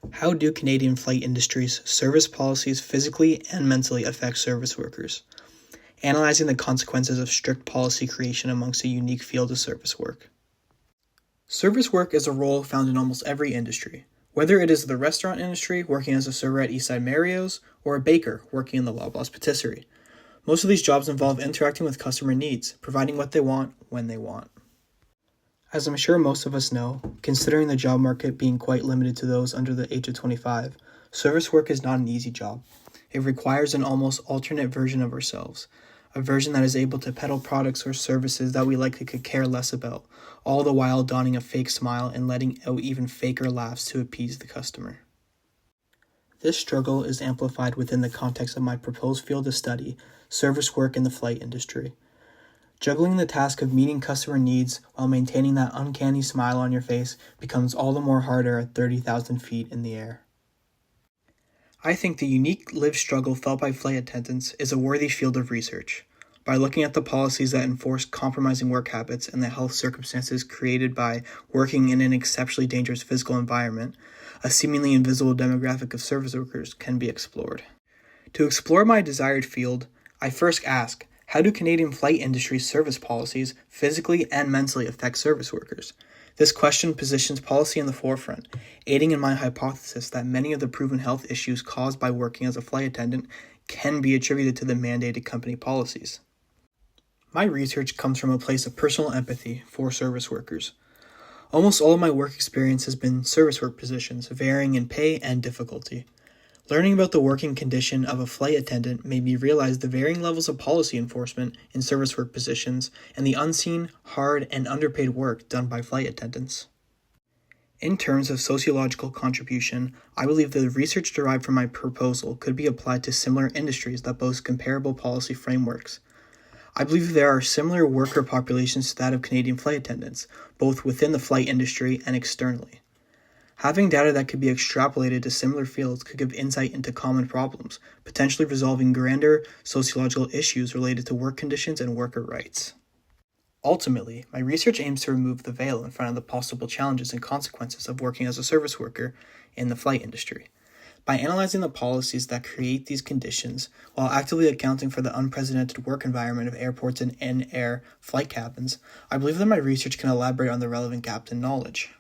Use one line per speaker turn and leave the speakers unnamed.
How do Canadian flight industry's service policies physically and mentally affect service workers? Analyzing the consequences of strict policy creation amongst a unique field of service work. Service work is a role found in almost every industry, whether it is the restaurant industry working as a server at Eastside Mario's or a baker working in the Loblaws Patisserie. Most of these jobs involve interacting with customer needs, providing what they want when they want. As I'm sure most of us know, considering the job market being quite limited to those under the age of 25, service work is not an easy job. It requires an almost alternate version of ourselves, a version that is able to peddle products or services that we likely could care less about, all the while donning a fake smile and letting out even faker laughs to appease the customer. This struggle is amplified within the context of my proposed field of study, service work in the flight industry. Juggling the task of meeting customer needs while maintaining that uncanny smile on your face becomes all the more harder at 30,000 feet in the air. I think the unique lived struggle felt by flight attendants is a worthy field of research. By looking at the policies that enforce compromising work habits and the health circumstances created by working in an exceptionally dangerous physical environment, a seemingly invisible demographic of service workers can be explored. To explore my desired field, I first ask, how do Canadian flight industry service policies physically and mentally affect service workers? This question positions policy in the forefront, aiding in my hypothesis that many of the proven health issues caused by working as a flight attendant can be attributed to the mandated company policies. My research comes from a place of personal empathy for service workers. Almost all of my work experience has been service work positions, varying in pay and difficulty. Learning about the working condition of a flight attendant made me realize the varying levels of policy enforcement in service work positions and the unseen, hard, and underpaid work done by flight attendants. In terms of sociological contribution, I believe the research derived from my proposal could be applied to similar industries that boast comparable policy frameworks. I believe there are similar worker populations to that of Canadian flight attendants, both within the flight industry and externally. Having data that could be extrapolated to similar fields could give insight into common problems, potentially resolving grander sociological issues related to work conditions and worker rights. Ultimately, my research aims to remove the veil in front of the possible challenges and consequences of working as a service worker in the flight industry. By analyzing the policies that create these conditions, while actively accounting for the unprecedented work environment of airports and in-air flight cabins, I believe that my research can elaborate on the relevant gaps in knowledge.